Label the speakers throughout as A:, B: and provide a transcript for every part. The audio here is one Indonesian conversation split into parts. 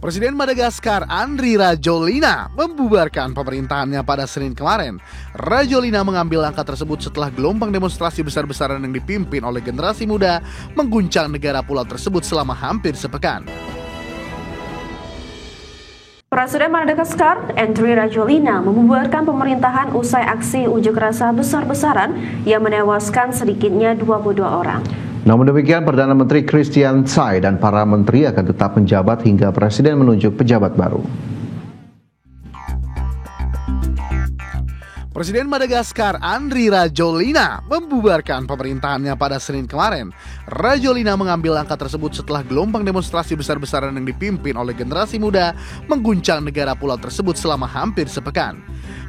A: Presiden Madagaskar Andry Rajoelina membubarkan pemerintahannya pada Senin kemarin. Rajoelina mengambil langkah tersebut setelah gelombang demonstrasi besar-besaran yang dipimpin oleh generasi muda mengguncang negara pulau tersebut selama hampir sepekan.
B: Presiden Madagaskar Andry Rajoelina membubarkan pemerintahan usai aksi unjuk rasa besar-besaran yang menewaskan sedikitnya 22 orang.
C: Namun demikian, Perdana Menteri Christian Tsai dan para menteri akan tetap menjabat hingga Presiden menunjuk pejabat baru.
A: Presiden Madagaskar Andry Rajoelina membubarkan pemerintahannya pada Senin kemarin. Rajoelina mengambil langkah tersebut setelah gelombang demonstrasi besar-besaran yang dipimpin oleh generasi muda mengguncang negara pulau tersebut selama hampir sepekan.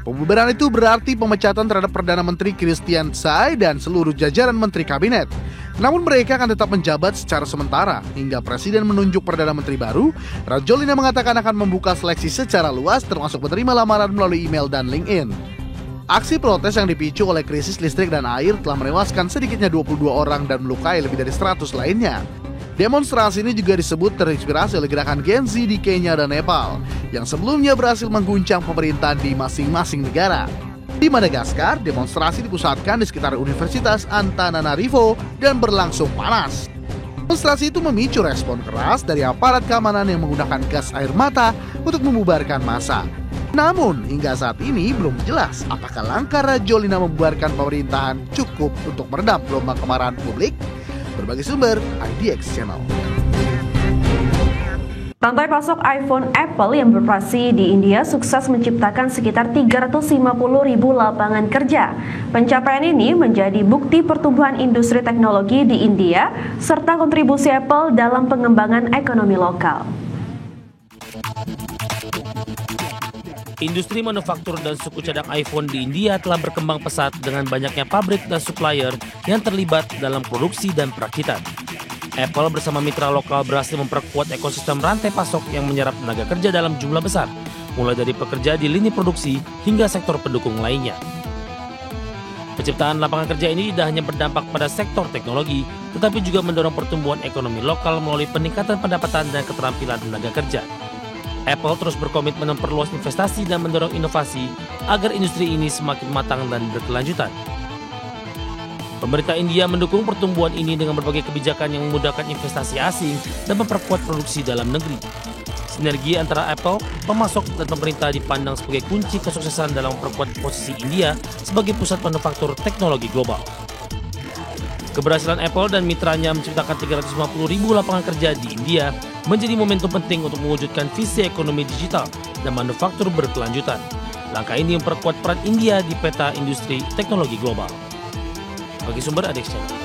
A: Pembubaran itu berarti pemecatan terhadap Perdana Menteri Christian Tsai dan seluruh jajaran menteri kabinet. Namun mereka akan tetap menjabat secara sementara hingga Presiden menunjuk Perdana Menteri baru. Rajoelina mengatakan akan membuka seleksi secara luas termasuk menerima lamaran melalui email dan LinkedIn. Aksi protes yang dipicu oleh krisis listrik dan air telah menewaskan sedikitnya 22 orang dan melukai lebih dari 100 lainnya. Demonstrasi ini juga disebut terinspirasi oleh gerakan Gen Z di Kenya dan Nepal yang sebelumnya berhasil mengguncang pemerintahan di masing-masing negara. Di Madagaskar, demonstrasi dipusatkan di sekitar Universitas Antananarivo dan berlangsung panas. Demonstrasi itu memicu respon keras dari aparat keamanan yang menggunakan gas air mata untuk membubarkan massa. Namun, hingga saat ini belum jelas apakah langkah Rajoelina membubarkan pemerintahan cukup untuk meredam gelombang kemarahan publik. Berbagai sumber, IDX Channel.
B: Rantai pasok iPhone Apple yang beroperasi di India sukses menciptakan sekitar 350.000 lapangan kerja. Pencapaian ini menjadi bukti pertumbuhan industri teknologi di India serta kontribusi Apple dalam pengembangan ekonomi lokal.
D: Industri manufaktur dan suku cadang iPhone di India telah berkembang pesat dengan banyaknya pabrik dan supplier yang terlibat dalam produksi dan perakitan. Apple bersama mitra lokal berhasil memperkuat ekosistem rantai pasok yang menyerap tenaga kerja dalam jumlah besar, mulai dari pekerja di lini produksi hingga sektor pendukung lainnya. Penciptaan lapangan kerja ini tidak hanya berdampak pada sektor teknologi, tetapi juga mendorong pertumbuhan ekonomi lokal melalui peningkatan pendapatan dan keterampilan tenaga kerja. Apple terus berkomitmen memperluas investasi dan mendorong inovasi agar industri ini semakin matang dan berkelanjutan. Pemerintah India mendukung pertumbuhan ini dengan berbagai kebijakan yang memudahkan investasi asing dan memperkuat produksi dalam negeri. Sinergi antara Apple, pemasok, dan pemerintah dipandang sebagai kunci kesuksesan dalam memperkuat posisi India sebagai pusat manufaktur teknologi global. Keberhasilan Apple dan mitranya menciptakan 350.000 lapangan kerja di India menjadi momentum penting untuk mewujudkan visi ekonomi digital dan manufaktur berkelanjutan. Langkah ini memperkuat peran India di peta industri teknologi global. Bagi sumber IDX Channel.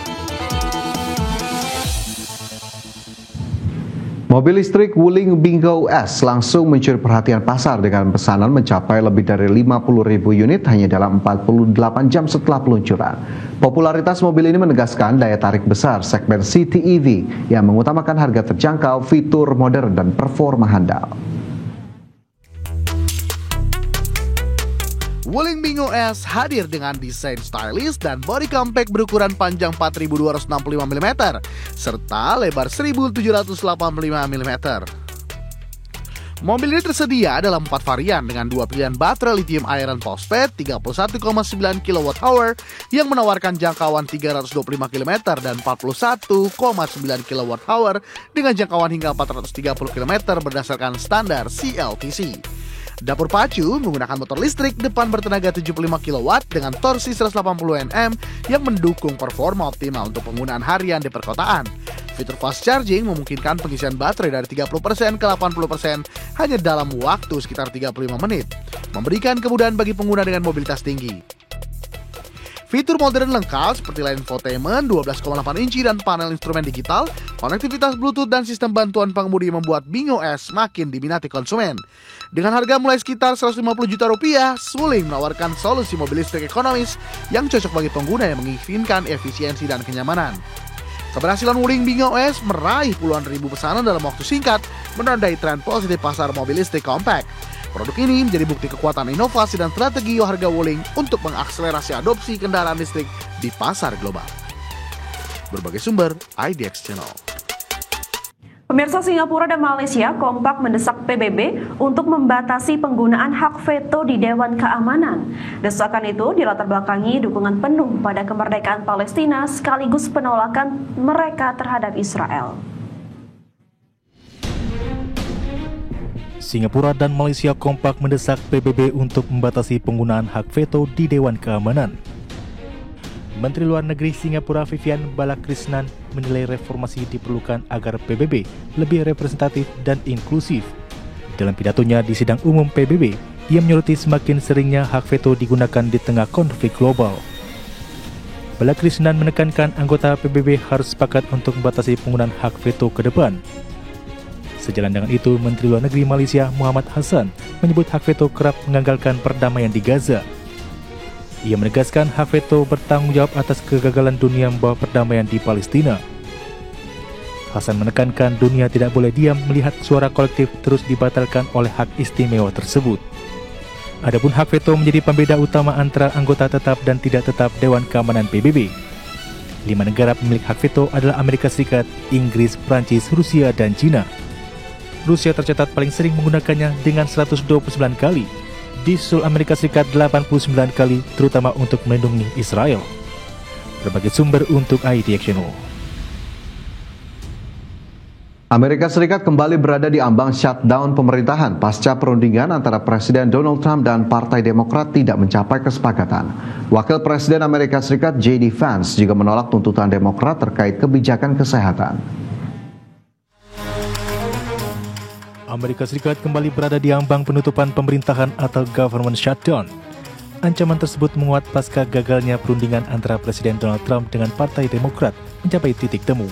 C: Mobil listrik Wuling Bingo S langsung mencuri perhatian pasar dengan pesanan mencapai lebih dari 50.000 unit hanya dalam 48 jam setelah peluncuran. Popularitas mobil ini menegaskan daya tarik besar segmen City EV yang mengutamakan harga terjangkau, fitur modern, dan performa handal.
A: Wuling Bingo S hadir dengan desain stylish dan body compact berukuran panjang 4.265 mm serta lebar 1.785 mm. Mobil ini tersedia dalam 4 varian dengan 2 pilihan baterai lithium iron phosphate 31,9 kWh yang menawarkan jangkauan 325 km dan 41,9 kWh dengan jangkauan hingga 430 km berdasarkan standar CLTC. Dapur pacu menggunakan motor listrik depan bertenaga 75 kW dengan torsi 180 Nm yang mendukung performa optimal untuk penggunaan harian di perkotaan. Fitur fast charging memungkinkan pengisian baterai dari 30% ke 80% hanya dalam waktu sekitar 35 menit, memberikan kemudahan bagi pengguna dengan mobilitas tinggi. Fitur modern lengkap seperti layar infotainment 12,8 inci dan panel instrumen digital, konektivitas Bluetooth dan sistem bantuan pengemudi membuat Bingo S makin diminati konsumen. Dengan harga mulai sekitar 150 juta rupiah, Wuling menawarkan solusi mobil listrik ekonomis yang cocok bagi pengguna yang menginginkan efisiensi dan kenyamanan. Keberhasilan Wuling Bingo S meraih puluhan ribu pesanan dalam waktu singkat menandai tren positif pasar mobil listrik compact. Produk ini menjadi bukti kekuatan inovasi dan strategi harga Wuling untuk mengakselerasi adopsi kendaraan listrik di pasar global. Berbagai sumber, IDX Channel.
B: Pemirsa, Singapura dan Malaysia kompak mendesak PBB untuk membatasi penggunaan hak veto di Dewan Keamanan. Desakan itu dilatar belakangi dukungan penuh pada kemerdekaan Palestina sekaligus penolakan mereka terhadap Israel.
E: Singapura dan Malaysia kompak mendesak PBB untuk membatasi penggunaan hak veto di Dewan Keamanan. Menteri Luar Negeri Singapura Vivian Balakrishnan menilai reformasi diperlukan agar PBB lebih representatif dan inklusif. Dalam pidatonya di sidang umum PBB, ia menyoroti semakin seringnya hak veto digunakan di tengah konflik global. Balakrishnan menekankan anggota PBB harus sepakat untuk membatasi penggunaan hak veto ke depan. Sejalan dengan itu, Menteri Luar Negeri Malaysia Muhammad Hassan menyebut hak veto kerap menggagalkan perdamaian di Gaza. Ia menegaskan hak veto bertanggung jawab atas kegagalan dunia membawa perdamaian di Palestina. Hasan menekankan dunia tidak boleh diam melihat suara kolektif terus dibatalkan oleh hak istimewa tersebut. Adapun hak veto menjadi pembeda utama antara anggota tetap dan tidak tetap Dewan Keamanan PBB. 5 negara pemilik hak veto adalah Amerika Serikat, Inggris, Prancis, Rusia, dan China. Rusia tercatat paling sering menggunakannya dengan 129 kali. Disusul Amerika Serikat 89 kali, terutama untuk melindungi Israel. Berbagai sumber untuk ID Action.
C: Amerika Serikat kembali berada di ambang shutdown pemerintahan pasca perundingan antara Presiden Donald Trump dan Partai Demokrat tidak mencapai kesepakatan. Wakil Presiden Amerika Serikat J.D. Vance juga menolak tuntutan Demokrat terkait kebijakan kesehatan.
E: Amerika Serikat kembali berada di ambang penutupan pemerintahan atau government shutdown. Ancaman tersebut menguat pasca gagalnya perundingan antara Presiden Donald Trump dengan Partai Demokrat mencapai titik temu.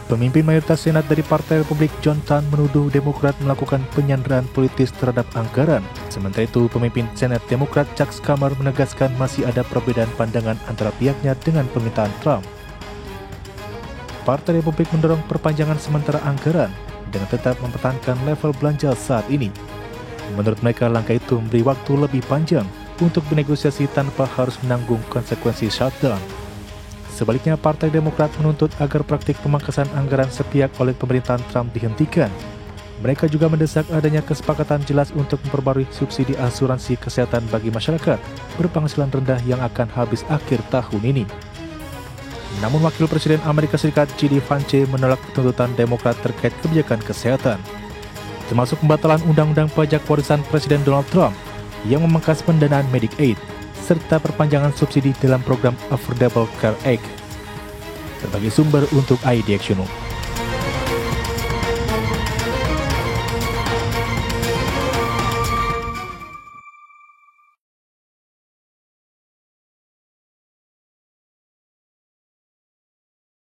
E: Pemimpin mayoritas Senat dari Partai Republik John Thune menuduh Demokrat melakukan penyanderaan politis terhadap anggaran. Sementara itu, pemimpin Senat Demokrat Chuck Schumer menegaskan masih ada perbedaan pandangan antara pihaknya dengan pemerintahan Trump. Partai Republik mendorong perpanjangan sementara anggaran dengan tetap mempertahankan level belanja saat ini. Menurut mereka, langkah itu memberi waktu lebih panjang untuk bernegosiasi tanpa harus menanggung konsekuensi shutdown. Sebaliknya, Partai Demokrat menuntut agar praktik pemangkasan anggaran sepihak oleh pemerintahan Trump dihentikan. Mereka juga mendesak adanya kesepakatan jelas untuk memperbarui subsidi asuransi kesehatan bagi masyarakat berpenghasilan rendah yang akan habis akhir tahun ini. Namun Wakil Presiden Amerika Serikat J.D. Vance menolak tuntutan Demokrat terkait kebijakan kesehatan, termasuk pembatalan undang-undang pajak warisan Presiden Donald Trump yang memangkas pendanaan Medicaid, serta perpanjangan subsidi dalam program Affordable Care Act. Berbagai sumber untuk ID Action.